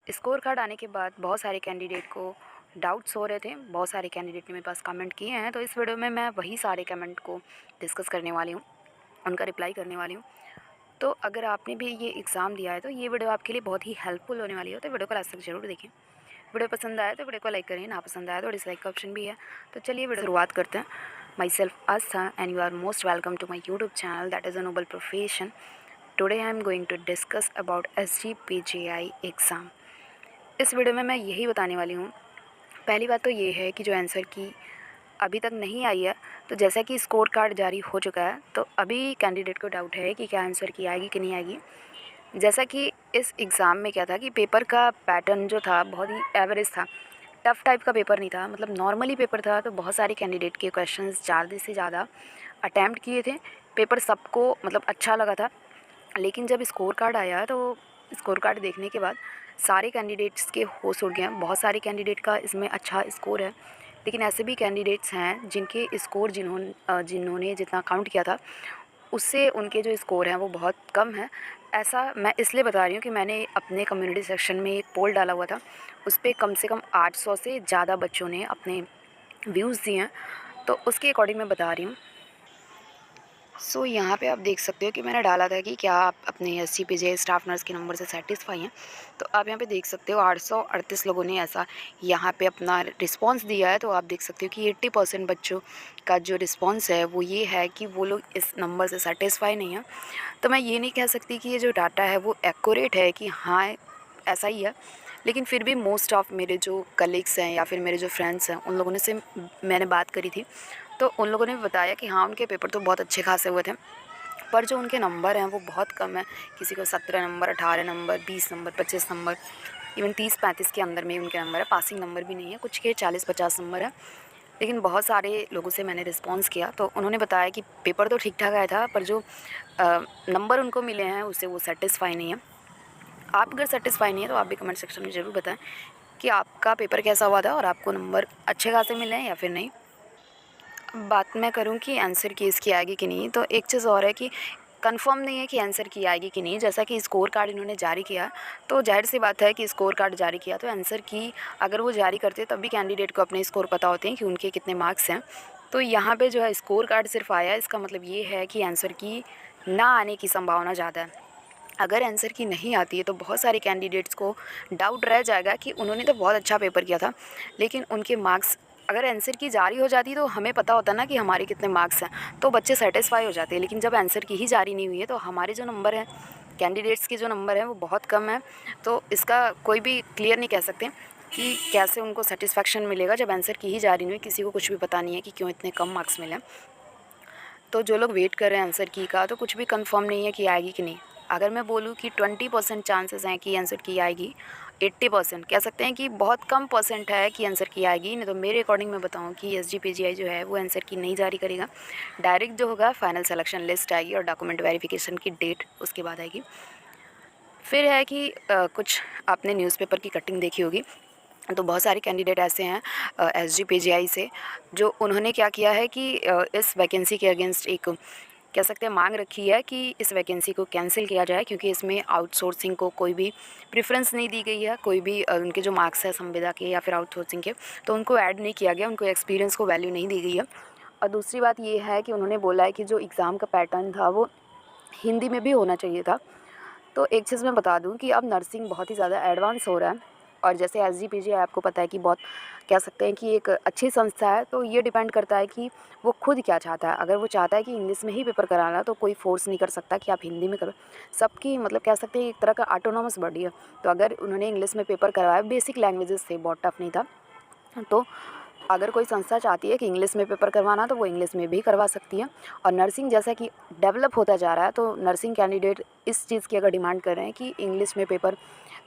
Score card आने के बाद बहुत सारे कैंडिडेट को डाउट्स हो रहे थे। बहुत सारे कैंडिडेट ने मेरे पास कमेंट किए हैं, तो इस वीडियो में मैं वही सारे कमेंट को डिस्कस करने वाली हूँ, उनका रिप्लाई करने वाली हूँ। तो अगर आपने भी ये एग्ज़ाम दिया है तो ये वीडियो आपके लिए बहुत ही हेल्पफुल होने वाली है, तो वीडियो को लास्ट तक जरूर देखें। वीडियो पसंद आया तो वीडियो को लाइक करें, ना पसंद आया तो डिसलाइक का ऑप्शन भी है। तो चलिए वीडियो शुरुआत करते हैं। Myself Aastha and you are most welcome to my YouTube channel that is a noble profession. Today I am going to discuss about SGPGI exam. इस वीडियो में मैं यही बताने वाली हूँ। पहली बात तो ये है कि जो आंसर की अभी तक नहीं आई है, तो जैसा कि स्कोर कार्ड जारी हो चुका है तो अभी कैंडिडेट को डाउट है कि क्या आंसर की आएगी कि नहीं आएगी। जैसा कि इस एग्ज़ाम में क्या था कि पेपर का पैटर्न जो था बहुत ही एवरेज था, टफ़ टाइप का पेपर नहीं था, मतलब नॉर्मली पेपर था। तो बहुत सारे कैंडिडेट के क्वेश्चंस ज़्यादा से ज़्यादा अटैम्प्ट किए थे। पेपर सबको मतलब अच्छा लगा था। लेकिन जब स्कोर कार्ड आया तो स्कोर कार्ड देखने के बाद सारे कैंडिडेट्स के होश उड़ गए हैं। बहुत सारे कैंडिडेट का इसमें अच्छा स्कोर है, लेकिन ऐसे भी कैंडिडेट्स हैं जिनके स्कोर जिन्होंने जितना काउंट किया था उससे उनके जो स्कोर हैं वो बहुत कम है। ऐसा मैं इसलिए बता रही हूँ कि मैंने अपने कम्युनिटी सेक्शन में एक पोल डाला हुआ था, उस पर कम से कम 800 से ज़्यादा बच्चों ने अपने व्यूज़ दिए हैं, तो उसके अकॉर्डिंग मैं बता रही हूँ। सो यहाँ पे आप देख सकते हो कि मैंने डाला था कि क्या आप अपने SGPGI स्टाफ नर्स के नंबर से सेटिस्फाई हैं। तो आप यहाँ पे देख सकते हो 838 लोगों ने ऐसा यहाँ पे अपना रिस्पांस दिया है। तो आप देख सकते हो कि 80% बच्चों का जो रिस्पांस है वो ये है कि वो लोग इस नंबर से सेटिस्फाई नहीं है। तो मैं ये नहीं कह सकती कि ये जो डाटा है वो एक्यूरेट है कि हाँ ऐसा ही है, लेकिन फिर भी मोस्ट ऑफ मेरे जो कलीग्स हैं या फिर मेरे जो फ्रेंड्स हैं उन लोगों ने से मैंने बात करी थी, तो उन लोगों ने बताया कि हाँ उनके पेपर तो बहुत अच्छे खासे हुए थे, पर जो उनके नंबर हैं वो बहुत कम है। किसी को 17 number, 18 number, 20 number, 25 number, even 30-35 के अंदर में उनके नंबर है। पासिंग नंबर भी नहीं है, कुछ के 40-50 नंबर है। लेकिन बहुत सारे लोगों से मैंने रिस्पॉन्स किया तो उन्होंने बताया कि पेपर तो ठीक ठाक आया था, पर जो नंबर उनको मिले हैं उससे वो सेटिस्फाई नहीं है। आप अगर सेटिस्फाई नहीं है तो आप भी कमेंट सेक्शन में ज़रूर बताएं कि आपका पेपर कैसा हुआ था और आपको नंबर अच्छे खासे मिले हैं या फिर नहीं। बात मैं करूं कि आंसर की इसकी आएगी कि नहीं, तो एक चीज़ और है कि कंफर्म नहीं है कि आंसर की आएगी कि नहीं। जैसा कि स्कोर कार्ड इन्होंने जारी किया, तो जाहिर सी बात है कि स्कोर कार्ड जारी किया तो आंसर की अगर वो जारी करते तब भी कैंडिडेट को अपने स्कोर पता होते हैं कि उनके कितने मार्क्स हैं। तो यहाँ पे जो है स्कोर कार्ड सिर्फ आया, इसका मतलब ये है कि आंसर की ना आने की संभावना ज़्यादा है। अगर आंसर की नहीं आती है तो बहुत सारे कैंडिडेट्स को डाउट रह जाएगा कि उन्होंने तो बहुत अच्छा पेपर किया था, लेकिन उनके मार्क्स अगर आंसर की जारी हो जाती तो हमें पता होता ना कि हमारे कितने मार्क्स हैं, तो बच्चे सेटिस्फाई हो जाते हैं। लेकिन जब आंसर की ही जारी नहीं हुई है तो हमारे जो नंबर हैं, कैंडिडेट्स के जो नंबर हैं वो बहुत कम है। तो इसका कोई भी क्लियर नहीं कह सकते कि कैसे उनको सेटिस्फेक्शन मिलेगा जब आंसर की ही जारी नहीं हुई। किसी को कुछ भी पता नहीं है कि क्यों इतने कम मार्क्स मिले। तो जो लोग वेट कर रहे हैं आंसर की का, तो कुछ भी कंफर्म नहीं है कि आएगी कि नहीं। अगर मैं बोलूँ कि 20% चांसेस हैं कि आंसर की आएगी, 80% कह सकते हैं कि बहुत कम परसेंट है कि आंसर की आएगी। नहीं तो मेरे अकॉर्डिंग मैं बताऊँ कि SGPGI जो है वो आंसर की नहीं जारी करेगा। डायरेक्ट जो होगा फाइनल सिलेक्शन लिस्ट आएगी और डॉक्यूमेंट वेरिफिकेशन की डेट उसके बाद आएगी। फिर है कि कुछ आपने न्यूज़पेपर की कटिंग देखी होगी, तो बहुत सारे कैंडिडेट ऐसे हैं SGPGI से जो उन्होंने क्या किया है कि इस वैकेंसी के अगेंस्ट एक कह सकते हैं मांग रखी है कि इस वैकेंसी को कैंसिल किया जाए, क्योंकि इसमें आउटसोर्सिंग को कोई भी प्रेफरेंस नहीं दी गई है। कोई भी उनके जो मार्क्स है संविदा के या फिर आउटसोर्सिंग के, तो उनको ऐड नहीं किया गया, उनको एक्सपीरियंस को वैल्यू नहीं दी गई है। और दूसरी बात ये है कि उन्होंने बोला है कि जो एग्ज़ाम का पैटर्न था वो हिंदी में भी होना चाहिए था। तो एक चीज़ मैं बता दूं कि अब नर्सिंग बहुत ही ज़्यादा एडवांस हो रहा है, और जैसे SGPGI आपको पता है कि बहुत कह सकते हैं कि एक अच्छी संस्था है। तो ये डिपेंड करता है कि वो खुद क्या चाहता है। अगर वो चाहता है कि इंग्लिश में ही पेपर कराना, तो कोई फोर्स नहीं कर सकता कि आप हिंदी में करो। सबकी मतलब कह सकते हैं एक तरह का ऑटोनॉमस बॉडी है। तो अगर उन्होंने इंग्लिश में पेपर करवाया, बेसिक लैंग्वेजेस थे, बहुत टफ नहीं था, तो अगर कोई संस्था चाहती है कि इंग्लिश में पेपर करवाना तो वो इंग्लिश में भी करवा सकती है। और नर्सिंग जैसा कि डेवलप होता जा रहा है, तो नर्सिंग कैंडिडेट इस चीज़ की अगर डिमांड कर रहे हैं कि इंग्लिश में पेपर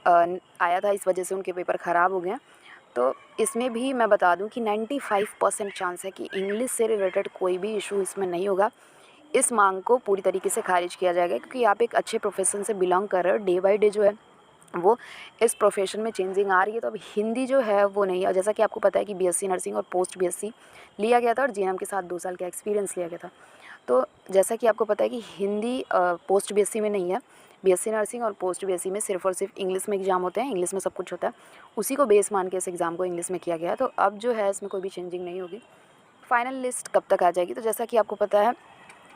आया था, इस वजह से उनके पेपर ख़राब हो गए हैं, तो इसमें भी मैं बता दूं कि 95% चांस है कि इंग्लिश से रिलेटेड कोई भी इशू इसमें नहीं होगा। इस मांग को पूरी तरीके से खारिज किया जाएगा, क्योंकि आप एक अच्छे प्रोफेशन से बिलोंग कर रहे हो। डे बाई डे जो है वो इस प्रोफेशन में चेंजिंग आ रही है, तो अब हिंदी जो है वो नहीं है। जैसा कि आपको पता है कि BSc नर्सिंग और पोस्ट BSc लिया गया था और GNM के साथ 2 साल का एक्सपीरियंस लिया गया था। तो जैसा कि आपको पता है कि हिंदी पोस्ट BSc में नहीं है, बीएससी नर्सिंग और पोस्ट बीएससी में सिर्फ और सिर्फ इंग्लिश में एग्ज़ाम होते हैं, इंग्लिश में सब कुछ होता है, उसी को बेस मान के इस एग्ज़ाम को इंग्लिश में किया गया है। तो अब जो है इसमें कोई भी चेंजिंग नहीं होगी। फाइनल लिस्ट कब तक आ जाएगी, तो जैसा कि आपको पता है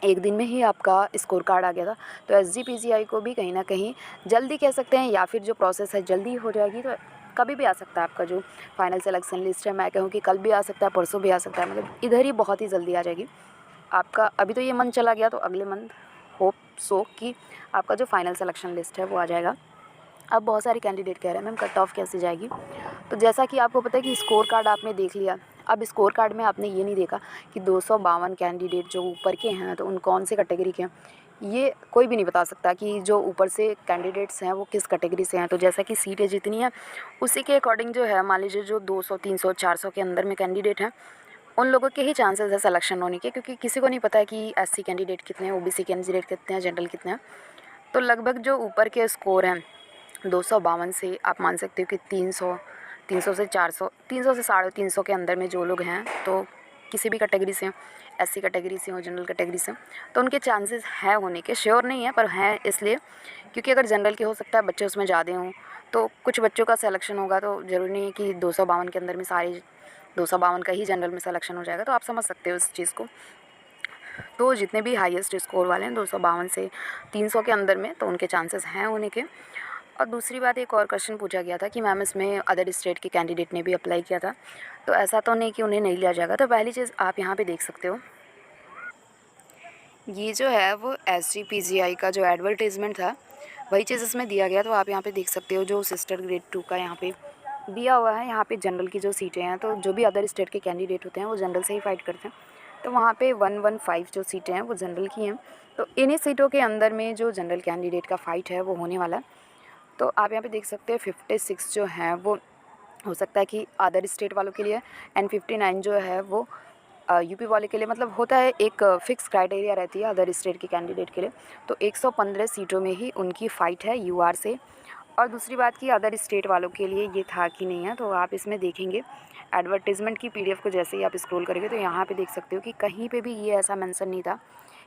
एक दिन में ही आपका स्कोर कार्ड आ गया था। तो एसजीपीजीआई को भी कहीं ना कहीं जल्दी कह सकते हैं, या फिर जो प्रोसेस है जल्दी हो जाएगी। तो कभी भी आ सकता है आपका जो फाइनल सिलेक्शन लिस्ट है, मैं कहूँ कि कल भी आ सकता है, परसों भी आ सकता है, मतलब इधर ही बहुत ही जल्दी आ जाएगी आपका। अभी तो ये मंथ चला गया, तो अगले मंथ होप सो कि आपका जो फाइनल सिलेक्शन लिस्ट है वो आ जाएगा। अब बहुत सारे कैंडिडेट कह रहे हैं मैम कट ऑफ कैसे जाएगी, तो जैसा कि आपको पता है कि स्कोर कार्ड आपने देख लिया। अब स्कोर कार्ड में आपने ये नहीं देखा कि 252 कैंडिडेट जो ऊपर के हैं तो उन कौन से कैटेगरी के हैं, ये कोई भी नहीं बता सकता कि जो ऊपर से कैंडिडेट्स हैं वो किस कैटेगरी से हैं। तो जैसा कि सीटें जितनी हैं उसी के अकॉर्डिंग जो है, मान लीजिए जो 200 300 400 के अंदर में कैंडिडेट हैं उन लोगों के ही चांसेस है सिलेक्शन होने के, क्योंकि किसी को नहीं पता है कि एससी कैंडिडेट कितने हैं, ओबीसी कैंडिडेट कितने हैं, जनरल कितने हैं। तो लगभग जो ऊपर के स्कोर हैं 252 से आप मान सकते हो कि 300 से 400, 300 से 350 के अंदर में जो लोग हैं, तो किसी भी कैटेगरी से, एससी कैटेगरी से हो, जनरल कैटेगरी से, तो उनके चांसेस हैं होने के, श्योर नहीं है पर हैं इसलिए क्योंकि अगर जनरल के हो सकता है बच्चे उसमें ज़्यादा हों, तो कुछ बच्चों का सिलेक्शन होगा। तो ज़रूरी नहीं है कि 252 के अंदर में सारे 252 का ही जनरल में सिलेक्शन हो जाएगा। तो आप समझ सकते हो इस चीज़ को। तो जितने भी हाईएस्ट स्कोर वाले हैं 252 से 300 के अंदर में, तो उनके चांसेस हैं होने के। और दूसरी बात, एक और क्वेश्चन पूछा गया था कि मैम इसमें अदर स्टेट के कैंडिडेट ने भी अप्लाई किया था, तो ऐसा तो नहीं कि उन्हें नहीं लिया जाएगा। तो पहली चीज़ आप यहाँ पे देख सकते हो, ये जो है वो एसजीपीजीआई का जो एडवर्टीज़मेंट था वही चीज़ इसमें दिया गया। तो आप यहाँ पे देख सकते हो जो सिस्टर ग्रेड 2 का यहाँ पे दिया हुआ है, यहाँ पे जनरल की जो सीटें हैं, तो जो भी अदर स्टेट के कैंडिडेट होते हैं वो जनरल से ही फाइट करते हैं। तो वहाँ पे 115 जो सीटें हैं वो जनरल की हैं। तो इन्हीं सीटों के अंदर में जो जनरल कैंडिडेट का फ़ाइट है वो होने वाला है। तो आप यहाँ पे देख सकते हैं 56 जो हैं वो हो सकता है कि अदर स्टेट वालों के लिए, एंड 59 जो है वो यूपी वाले के लिए। मतलब होता है एक फ़िक्स क्राइटेरिया रहती है अदर स्टेट के कैंडिडेट के लिए। तो 115 सीटों में ही उनकी फ़ाइट है यूआर से। और दूसरी बात कि अदर स्टेट वालों के लिए ये था कि नहीं है, तो आप इसमें देखेंगे एडवर्टीज़मेंट की पीडीएफ को जैसे ही आप स्क्रॉल करेंगे तो यहाँ पे देख सकते हो कि कहीं पे भी ये ऐसा मेंशन नहीं था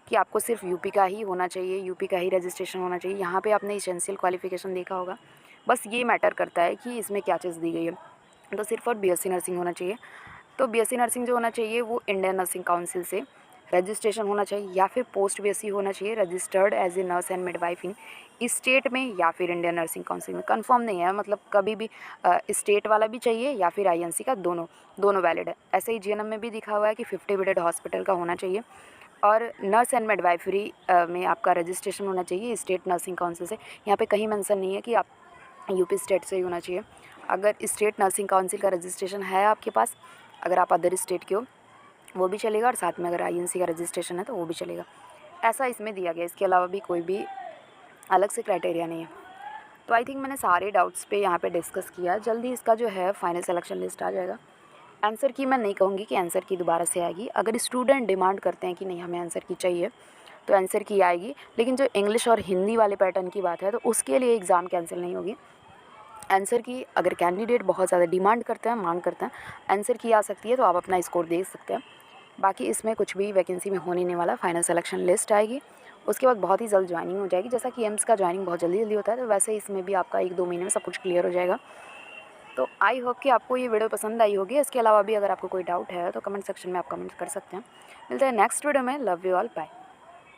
कि आपको सिर्फ यूपी का ही होना चाहिए, यूपी का ही रजिस्ट्रेशन होना चाहिए। यहाँ पे आपने एसेंशियल क्वालिफ़िकेशन देखा होगा, बस ये मैटर करता है कि इसमें क्या चीज़ दी गई है। तो सिर्फ और बीएससी नर्सिंग होना चाहिए। तो बीएससी नर्सिंग जो होना चाहिए वो इंडियन नर्सिंग काउंसिल से रजिस्ट्रेशन होना चाहिए, या फिर पोस्ट बीएससी होना चाहिए registered as a nurse and midwife in state में, या फिर इंडियन नर्सिंग काउंसिल में। कंफर्म नहीं है, मतलब कभी भी स्टेट वाला भी चाहिए या फिर आईएनसी का, दोनों वैलिड है। ऐसे ही जीएनएम में भी दिखा हुआ है कि 50 बेडेड हॉस्पिटल का होना चाहिए, और नर्स एंड मिडवाइफरी में आपका रजिस्ट्रेशन होना चाहिए स्टेट नर्सिंग काउंसिल से। यहाँ पे कहीं मेंशन नहीं है कि आप यूपी स्टेट से ही होना चाहिए। अगर स्टेट नर्सिंग काउंसिल का रजिस्ट्रेशन है आपके पास, अगर आप अदर स्टेट के हो वो भी चलेगा, और साथ में अगर आईएनसी का रजिस्ट्रेशन है तो वो भी चलेगा। ऐसा इसमें दिया गया, इसके अलावा भी कोई भी अलग से क्राइटेरिया नहीं है। तो आई थिंक मैंने सारे डाउट्स पे यहाँ पे डिस्कस किया। जल्दी इसका जो है फाइनल सिलेक्शन लिस्ट आ जाएगा। आंसर की मैं नहीं कहूँगी कि आंसर की दोबारा से आएगी। अगर स्टूडेंट डिमांड करते हैं कि नहीं हमें आंसर की चाहिए तो आंसर की आएगी, लेकिन जो इंग्लिश और हिंदी वाले पैटर्न की बात है तो उसके लिए एग्ज़ाम कैंसिल नहीं होगी। आंसर की अगर कैंडिडेट बहुत ज़्यादा डिमांड करते हैं, मांग करते हैं, आंसर की आ सकती है, तो आप अपना स्कोर देख सकते हैं। बाकी इसमें कुछ भी वैकेंसी में होने नहीं वाला। फाइनल सिलेक्शन लिस्ट आएगी, उसके बाद बहुत ही जल्द ज्वाइनिंग हो जाएगी। जैसा कि एम्स का ज्वाइनिंग बहुत जल्दी जल्दी होता है, तो वैसे इसमें भी आपका 1-2 महीने में सब कुछ क्लियर हो जाएगा। तो आई होप कि आपको ये वीडियो पसंद आई होगी। इसके अलावा भी अगर आपको कोई डाउट है तो कमेंट सेक्शन में आप कमेंट कर सकते हैं। मिलते हैं नेक्स्ट वीडियो में। Love you all, bye.